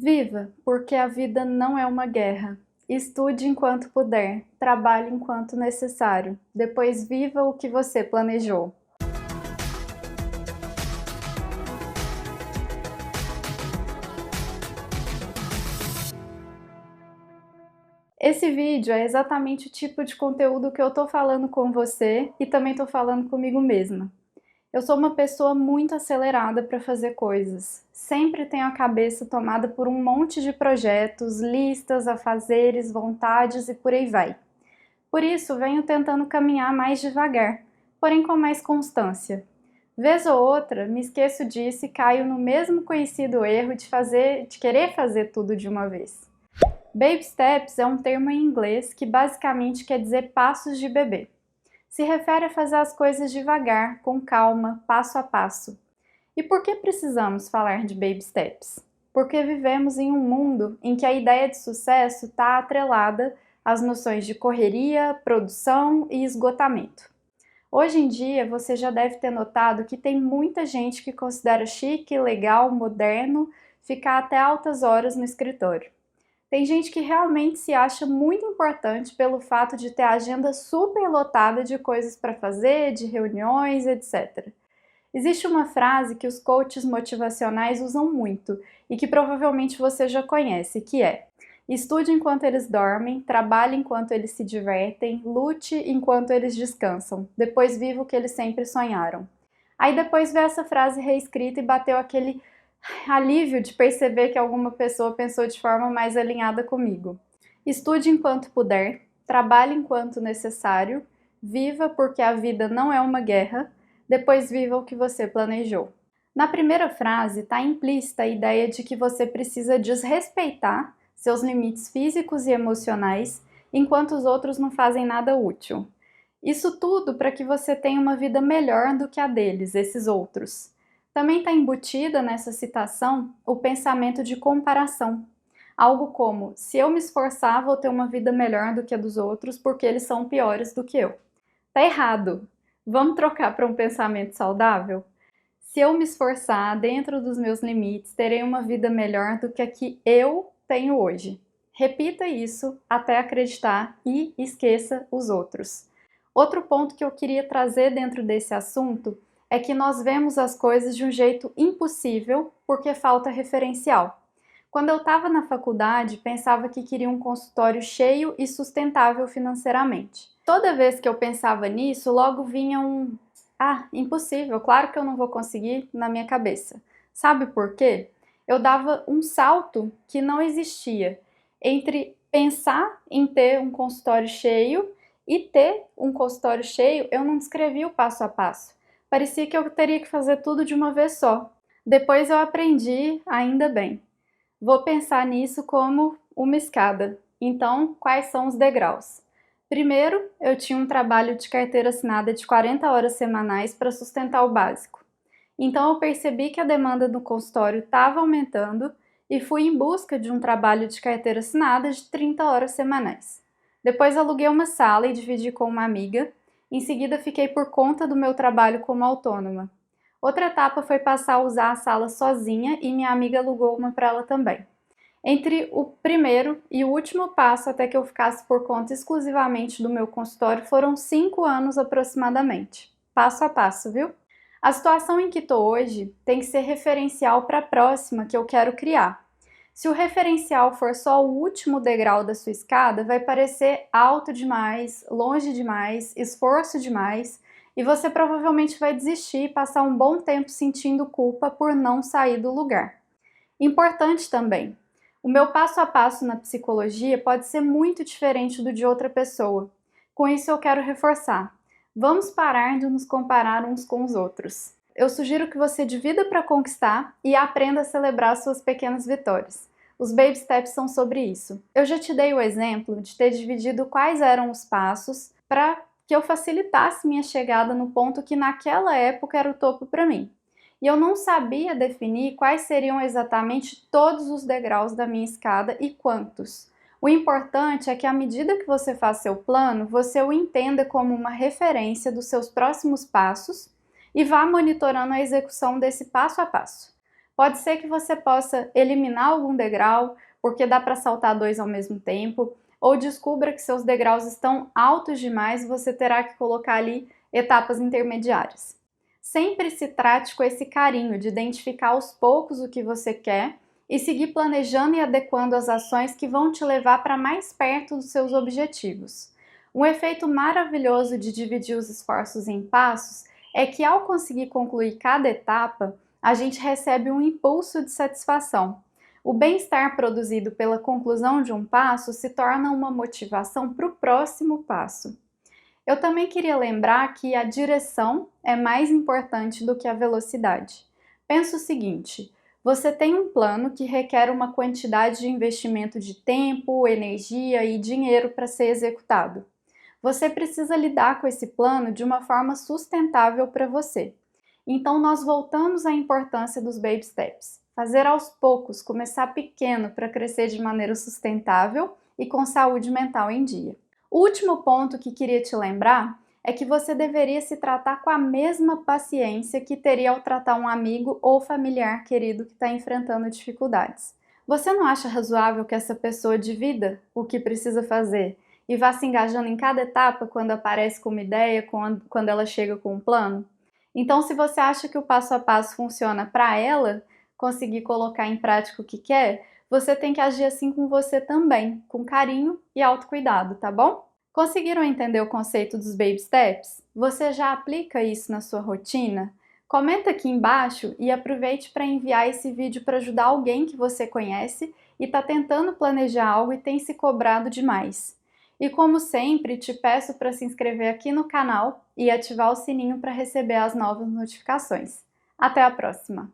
Viva, porque a vida não é uma guerra. Estude enquanto puder, trabalhe enquanto necessário. Depois viva o que você planejou. Esse vídeo é exatamente o tipo de conteúdo que eu tô falando com você e também tô falando comigo mesma. Eu sou uma pessoa muito acelerada para fazer coisas. Sempre tenho a cabeça tomada por um monte de projetos, listas, afazeres, vontades e por aí vai. Por isso, venho tentando caminhar mais devagar, porém com mais constância. Vez ou outra, me esqueço disso e caio no mesmo conhecido erro de querer fazer tudo de uma vez. Baby steps é um termo em inglês que basicamente quer dizer passos de bebê. Se refere a fazer as coisas devagar, com calma, passo a passo. E por que precisamos falar de baby steps? Porque vivemos em um mundo em que a ideia de sucesso está atrelada às noções de correria, produção e esgotamento. Hoje em dia, você já deve ter notado que tem muita gente que considera chique, legal, moderno ficar até altas horas no escritório. Tem gente que realmente se acha muito importante pelo fato de ter a agenda super lotada de coisas para fazer, de reuniões, etc. Existe uma frase que os coaches motivacionais usam muito e que provavelmente você já conhece, que é: estude enquanto eles dormem, trabalhe enquanto eles se divertem, lute enquanto eles descansam, depois viva o que eles sempre sonharam. Aí depois vê essa frase reescrita e bateu aquele alívio de perceber que alguma pessoa pensou de forma mais alinhada comigo. Estude enquanto puder, trabalhe enquanto necessário, viva porque a vida não é uma guerra, depois viva o que você planejou. Na primeira frase está implícita a ideia de que você precisa desrespeitar seus limites físicos e emocionais enquanto os outros não fazem nada útil. Isso tudo para que você tenha uma vida melhor do que a deles, esses outros. Também está embutida nessa citação o pensamento de comparação. Algo como: se eu me esforçar, vou ter uma vida melhor do que a dos outros porque eles são piores do que eu. Tá errado! Vamos trocar para um pensamento saudável? Se eu me esforçar dentro dos meus limites, terei uma vida melhor do que a que eu tenho hoje. Repita isso até acreditar e esqueça os outros. Outro ponto que eu queria trazer dentro desse assunto é que nós vemos as coisas de um jeito impossível porque falta referencial. Quando eu estava na faculdade, pensava que queria um consultório cheio e sustentável financeiramente. Toda vez que eu pensava nisso, logo vinha um: ah, impossível, claro que eu não vou conseguir, na minha cabeça. Sabe por quê? Eu dava um salto que não existia entre pensar em ter um consultório cheio e ter um consultório cheio. Eu não descrevia o passo a passo. Parecia que eu teria que fazer tudo de uma vez só. Depois eu aprendi, ainda bem. Vou pensar nisso como uma escada. Então, quais são os degraus? Primeiro, eu tinha um trabalho de carteira assinada de 40 horas semanais para sustentar o básico. Então eu percebi que a demanda do consultório estava aumentando e fui em busca de um trabalho de carteira assinada de 30 horas semanais. Depois aluguei uma sala e dividi com uma amiga. Em seguida fiquei por conta do meu trabalho como autônoma. Outra etapa foi passar a usar a sala sozinha e minha amiga alugou uma para ela também. Entre o primeiro e o último passo até que eu ficasse por conta exclusivamente do meu consultório foram 5 anos aproximadamente. Passo a passo, viu? A situação em que estou hoje tem que ser referencial para a próxima que eu quero criar. Se o referencial for só o último degrau da sua escada, vai parecer alto demais, longe demais, esforço demais, e você provavelmente vai desistir e passar um bom tempo sentindo culpa por não sair do lugar. Importante também: o meu passo a passo na psicologia pode ser muito diferente do de outra pessoa. Com isso eu quero reforçar: vamos parar de nos comparar uns com os outros. Eu sugiro que você divida para conquistar e aprenda a celebrar suas pequenas vitórias. Os baby steps são sobre isso. Eu já te dei o exemplo de ter dividido quais eram os passos para que eu facilitasse minha chegada no ponto que naquela época era o topo para mim. E eu não sabia definir quais seriam exatamente todos os degraus da minha escada e quantos. O importante é que à medida que você faz seu plano, você o entenda como uma referência dos seus próximos passos e vá monitorando a execução desse passo a passo. Pode ser que você possa eliminar algum degrau, porque dá para saltar 2 ao mesmo tempo, ou descubra que seus degraus estão altos demais e você terá que colocar ali etapas intermediárias. Sempre se trate com esse carinho de identificar aos poucos o que você quer e seguir planejando e adequando as ações que vão te levar para mais perto dos seus objetivos. Um efeito maravilhoso de dividir os esforços em passos é que, ao conseguir concluir cada etapa, a gente recebe um impulso de satisfação. O bem-estar produzido pela conclusão de um passo se torna uma motivação para o próximo passo. Eu também queria lembrar que a direção é mais importante do que a velocidade. Pensa o seguinte: você tem um plano que requer uma quantidade de investimento de tempo, energia e dinheiro para ser executado. Você precisa lidar com esse plano de uma forma sustentável para você. Então, nós voltamos à importância dos baby steps. Fazer aos poucos, começar pequeno para crescer de maneira sustentável e com saúde mental em dia. O último ponto que queria te lembrar é que você deveria se tratar com a mesma paciência que teria ao tratar um amigo ou familiar querido que está enfrentando dificuldades. Você não acha razoável que essa pessoa divida o que precisa fazer e vá se engajando em cada etapa quando aparece com uma ideia, quando ela chega com um plano? Então, se você acha que o passo a passo funciona para ela conseguir colocar em prática o que quer, você tem que agir assim com você também, com carinho e autocuidado, tá bom? Conseguiram entender o conceito dos baby steps? Você já aplica isso na sua rotina? Comenta aqui embaixo e aproveite para enviar esse vídeo para ajudar alguém que você conhece e está tentando planejar algo e tem se cobrado demais. E como sempre, te peço para se inscrever aqui no canal e ativar o sininho para receber as novas notificações. Até a próxima!